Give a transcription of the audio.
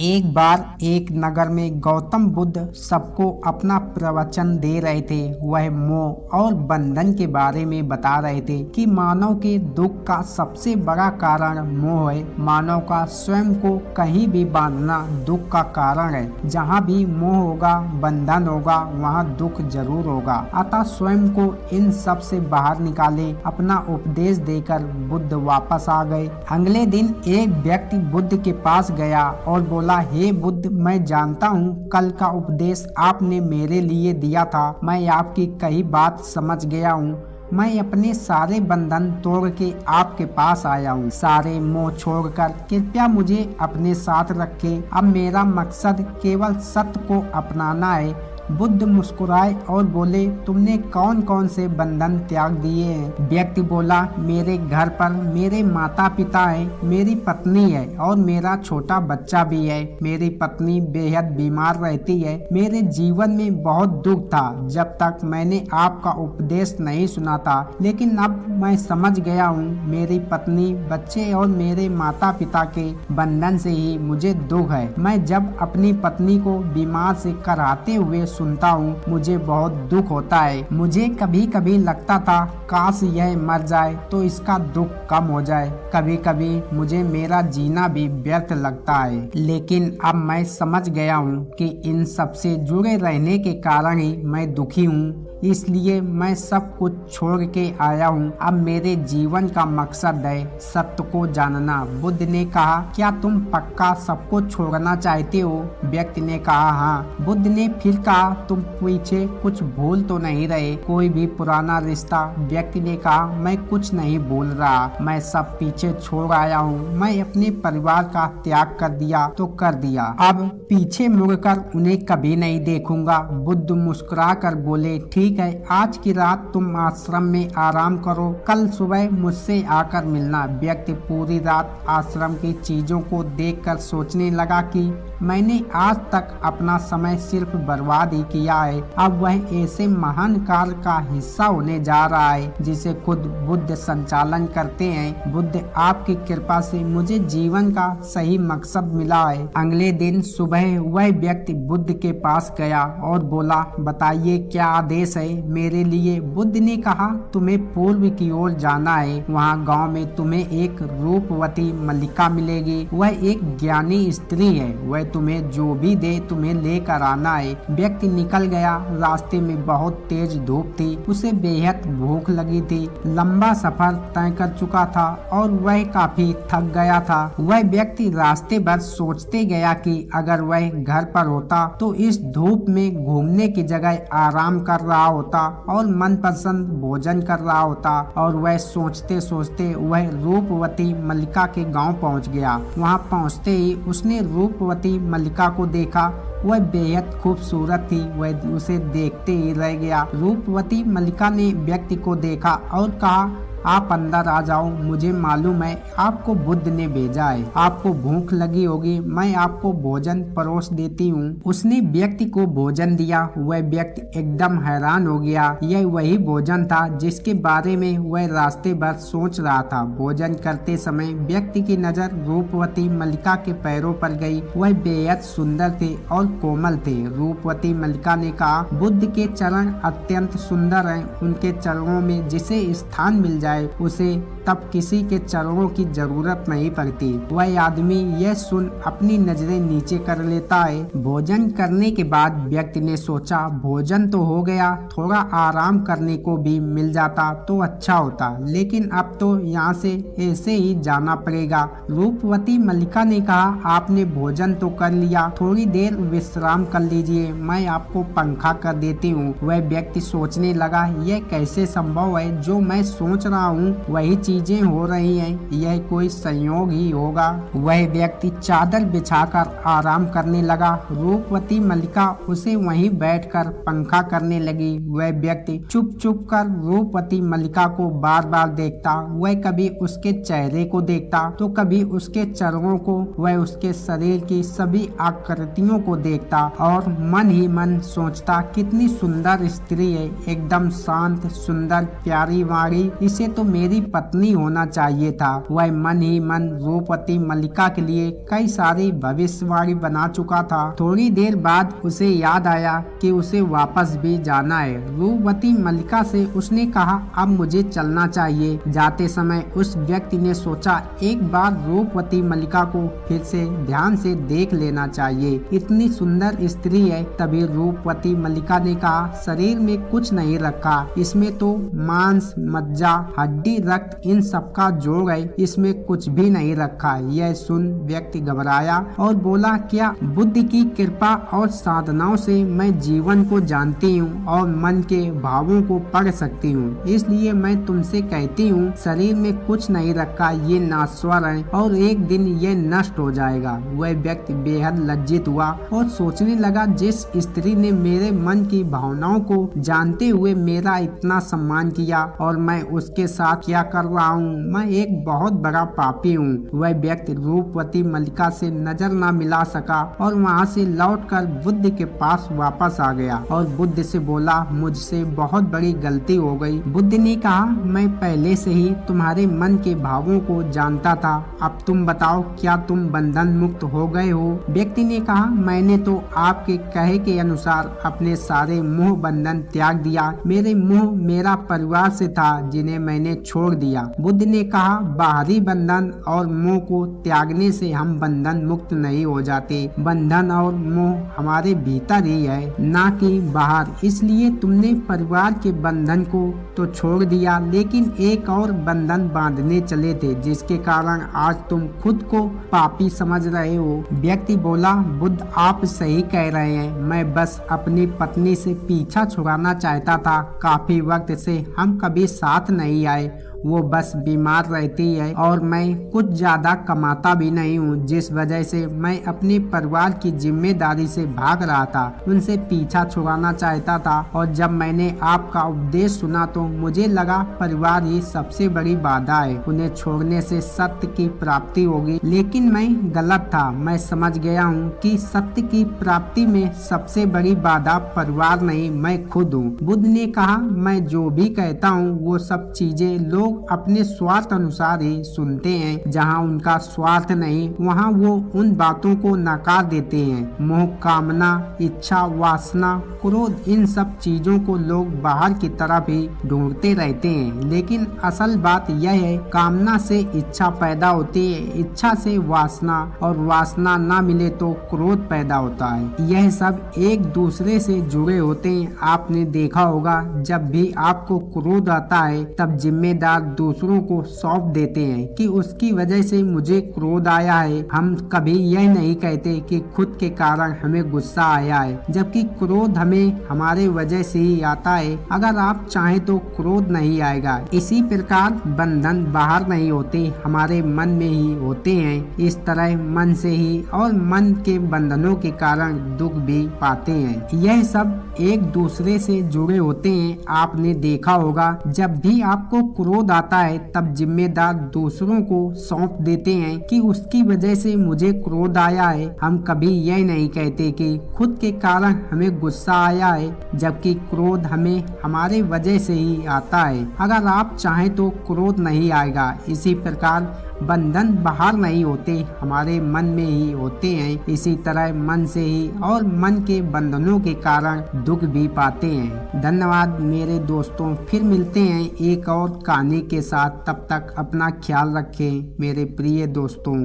एक बार एक नगर में गौतम बुद्ध सबको अपना प्रवचन दे रहे थे। वह मोह और बंधन के बारे में बता रहे थे कि मानव के दुख का सबसे बड़ा कारण मोह है। मानव का स्वयं को कहीं भी बांधना दुख का कारण है। जहाँ भी मोह होगा, बंधन होगा, वहाँ दुख जरूर होगा। अतः स्वयं को इन सब से बाहर निकाले। अपना उपदेश देकर बुद्ध वापस आ गए। अगले दिन एक व्यक्ति बुद्ध के पास गया और बोला, हे बुद्ध, मैं जानता हूँ कल का उपदेश आपने मेरे लिए दिया था। मैं आपकी कई बात समझ गया हूँ। मैं अपने सारे बंधन तोड़ के आपके पास आया हूँ। सारे मोह छोड़कर कृपया मुझे अपने साथ रखें। अब मेरा मकसद केवल सत्य को अपनाना है। बुद्ध मुस्कुराए और बोले, तुमने कौन कौन से बंधन त्याग दिए हैं? व्यक्ति बोला, मेरे घर पर मेरे माता पिता हैं, मेरी पत्नी है और मेरा छोटा बच्चा भी है। मेरी पत्नी बेहद बीमार रहती है। मेरे जीवन में बहुत दुख था जब तक मैंने आपका उपदेश नहीं सुना था, लेकिन अब मैं समझ गया हूँ। मेरी पत्नी, बच्चे और मेरे माता पिता के बंधन से ही मुझे दुख है। मैं जब अपनी पत्नी को बीमार से कराते हुए सुनता हूँ, मुझे बहुत दुख होता है। मुझे कभी कभी लगता था काश यह मर जाए तो इसका दुख कम हो जाए। कभी कभी मुझे मेरा जीना भी व्यर्थ लगता है, लेकिन अब मैं समझ गया हूँ कि इन सब से जुड़े रहने के कारण ही मैं दुखी हूँ। इसलिए मैं सब कुछ छोड़ के आया हूँ। अब मेरे जीवन का मकसद है सत्य को जानना। बुद्ध ने कहा, क्या तुम पक्का सबको छोड़ना चाहते हो? व्यक्ति ने कहा, हाँ। बुद्ध ने फिर कहा, तुम पीछे कुछ भूल तो नहीं रहे? कोई भी पुराना रिश्ता? व्यक्ति ने कहा, मैं कुछ नहीं भूल रहा। मैं सब पीछे छोड़ आया हूँ। मैं अपने परिवार का त्याग कर दिया तो कर दिया। अब पीछे मुड़कर उन्हें कभी नहीं देखूंगा। बुद्ध मुस्कुरा कर बोले, ठीक है, आज की रात तुम आश्रम में आराम करो, कल सुबह मुझसे आकर मिलना। व्यक्ति पूरी रात आश्रम की चीजों को देखकर सोचने लगा कि मैंने आज तक अपना समय सिर्फ बर्बाद ही किया है। अब वह ऐसे महान कार्य का हिस्सा होने जा रहा है जिसे खुद बुद्ध संचालन करते हैं। बुद्ध, आपकी कृपा से मुझे जीवन का सही मकसद मिला है। अगले दिन सुबह वह व्यक्ति बुद्ध के पास गया और बोला, बताइए क्या आदेश है मेरे लिए? बुद्ध ने कहा, तुम्हें पूर्व की ओर जाना है। वहाँ गांव में तुम्हें एक रूपवती मल्लिका मिलेगी। वह एक ज्ञानी स्त्री है। वह तुम्हें जो भी दे तुम्हें लेकर आना है। व्यक्ति निकल गया। रास्ते में बहुत तेज धूप थी। उसे बेहद भूख लगी थी। लंबा सफर तय कर चुका था और वह काफी थक गया था। वह व्यक्ति रास्ते भर सोचते गया कि अगर वह घर पर होता तो इस धूप में घूमने की जगह आराम कर रहा होता और मनपसंद भोजन कर रहा होता। और वह सोचते सोचते वह रूपवती मल्लिका के गांव पहुंच गया। वहां पहुंचते ही उसने रूपवती मल्लिका को देखा। वह बेहद खूबसूरत थी। वह उसे देखते ही रह गया। रूपवती मल्लिका ने व्यक्ति को देखा और कहा, आप अंदर आ जाओ। मुझे मालूम है आपको बुद्ध ने भेजा है। आपको भूख लगी होगी, मैं आपको भोजन परोस देती हूँ। उसने व्यक्ति को भोजन दिया। वह व्यक्ति एकदम हैरान हो गया। यह वही भोजन था जिसके बारे में वह रास्ते भर सोच रहा था। भोजन करते समय व्यक्ति की नजर रूपवती मल्लिका के पैरों पर गई। वह बेहद सुंदर थे और कोमल थे। रूपवती मल्लिका ने कहा, बुद्ध के चरण अत्यंत सुंदर हैं। उनके चरणों में जिसे स्थान मिल जाए उसे तब किसी के चरणों की जरूरत नहीं पड़ती। वह आदमी यह सुन अपनी नजरें नीचे कर लेता है। भोजन करने के बाद व्यक्ति ने सोचा, भोजन तो हो गया, थोड़ा आराम करने को भी मिल जाता तो अच्छा होता, लेकिन अब तो यहाँ से ऐसे ही जाना पड़ेगा। रूपवती मल्लिका ने कहा, आपने भोजन तो कर लिया, थोड़ी देर विश्राम कर लीजिए, मैं आपको पंखा कर देती हूँ। वह व्यक्ति सोचने लगा, यह कैसे संभव है? जो मैं सोच रहा हूँ वही चीजें हो रही हैं। यह कोई संयोग ही होगा। वह व्यक्ति चादर बिछाकर आराम करने लगा। रूपवती मल्लिका उसे वहीं बैठकर पंखा करने लगी। वह व्यक्ति चुप चुप कर रूपवती मल्लिका को बार बार देखता। वह कभी उसके चेहरे को देखता तो कभी उसके चरणों को। वह उसके शरीर की सभी आकृतियों को देखता और मन ही मन सोचता, कितनी सुंदर स्त्री है, एकदम शांत, सुंदर, प्यारी वाणी। इसे तो मेरी पत्नी नहीं होना चाहिए था। वह मन ही मन रूपवती मल्लिका के लिए कई सारी भविष्यवाणी बना चुका था। थोड़ी देर बाद उसे याद आया कि उसे वापस भी जाना है। रूपवती मल्लिका से उसने कहा, अब मुझे चलना चाहिए। जाते समय उस व्यक्ति ने सोचा एक बार रूपवती मल्लिका को फिर से ध्यान से देख लेना चाहिए, इतनी सुंदर स्त्री है। तभी रूपवती मल्लिका ने कहा, शरीर में कुछ नहीं रखा, इसमें तो मांस, मज्जा, हड्डी, रक्त इन सब का जोड़ है, इसमें कुछ भी नहीं रखा। यह सुन व्यक्ति घबराया और बोला, क्या बुद्ध की कृपा और साधनाओं से मैं जीवन को जानती हूँ और मन के भावों को पढ़ सकती हूँ, इसलिए मैं तुमसे कहती हूँ शरीर में कुछ नहीं रखा, ये नाश्वर है और एक दिन ये नष्ट हो जाएगा। वह व्यक्ति बेहद लज्जित हुआ और सोचने लगा, जिस स्त्री ने मेरे मन की भावनाओं को जानते हुए मेरा इतना सम्मान किया और मैं उसके साथ क्या कर रहा हूँ, मैं एक बहुत बड़ा पापी हूँ। वह व्यक्ति रूपवती मल्लिका से नजर न मिला सका और वहाँ से लौटकर बुद्ध के पास वापस आ गया और बुद्ध से बोला, मुझसे बहुत बड़ी गलती हो गई। बुद्ध ने कहा, मैं पहले से ही तुम्हारे मन के भावों को जानता था, अब तुम बताओ क्या तुम बंधन मुक्त हो गए हो। व्यक्ति ने कहा, मैंने तो आपके कहे के अनुसार अपने सारे मोह बंधन त्याग दिया। मेरे मोह मेरा परिवार से था जिन्हें मैंने छोड़ दिया। बुद्ध ने कहा, बाहरी बंधन और मोह को त्यागने से हम बंधन मुक्त नहीं हो जाते। बंधन और मोह हमारे भीतर ही है, ना कि बाहर। इसलिए तुमने परिवार के बंधन को तो छोड़ दिया, लेकिन एक और बंधन बांधने चले थे, जिसके कारण आज तुम खुद को पापी समझ रहे हो। व्यक्ति बोला, बुद्ध आप सही कह रहे हैं, मैं बस अपनी पत्नी से पीछा छुड़ाना चाहता था। काफी वक्त से हम कभी साथ नहीं आए, वो बस बीमार रहती है और मैं कुछ ज्यादा कमाता भी नहीं हूँ, जिस वजह से मैं अपने परिवार की जिम्मेदारी से भाग रहा था, उनसे पीछा छुड़ाना चाहता था। और जब मैंने आपका उपदेश सुना तो मुझे लगा परिवार ही सबसे बड़ी बाधा है, उन्हें छोड़ने से सत्य की प्राप्ति होगी। लेकिन मैं गलत था, मैं समझ गया हूँ कि सत्य की प्राप्ति में सबसे बड़ी बाधा परिवार नहीं, मैं खुद हूँ। बुद्ध ने कहा, मैं जो भी कहता हूँ वो सब चीजें लोग अपने स्वार्थ अनुसार ही सुनते हैं। जहाँ उनका स्वार्थ नहीं, वहाँ वो उन बातों को नकार देते हैं। मोह, कामना, इच्छा, वासना, क्रोध, इन सब चीजों को लोग बाहर की तरफ ही ढूंढते रहते हैं, लेकिन असल बात यह है, कामना से इच्छा पैदा होती है, इच्छा से वासना, और वासना ना मिले तो क्रोध पैदा होता है। यह सब एक दूसरे से जुड़े होते हैं। आपने देखा होगा, जब भी आपको क्रोध आता है तब जिम्मेदार दूसरों को सौंप देते हैं कि उसकी वजह से मुझे क्रोध आया है। हम कभी यह नहीं कहते कि खुद के कारण हमें गुस्सा आया है, जबकि क्रोध हमें हमारे वजह से ही आता है। अगर आप चाहें तो क्रोध नहीं आएगा। इसी प्रकार बंधन बाहर नहीं होते, हमारे मन में ही होते हैं। इस तरह मन से ही और मन के बंधनों के कारण दुख भी पाते हैं। यह सब एक दूसरे से जुड़े होते हैं। आपने देखा होगा, जब भी आपको क्रोध आता है तब जिम्मेदार दूसरों को सौंप देते हैं कि उसकी वजह से मुझे क्रोध आया है। हम कभी यह नहीं कहते कि खुद के कारण हमें गुस्सा आया है, जबकि क्रोध हमें हमारे वजह से ही आता है। अगर आप चाहें तो क्रोध नहीं आएगा। इसी प्रकार बंधन बाहर नहीं होते, हमारे मन में ही होते हैं। इसी तरह मन से ही और मन के बंधनों के कारण दुख भी पाते हैं। धन्यवाद मेरे दोस्तों, फिर मिलते हैं एक और कहानी के साथ। तब तक अपना ख्याल रखें मेरे प्रिय दोस्तों।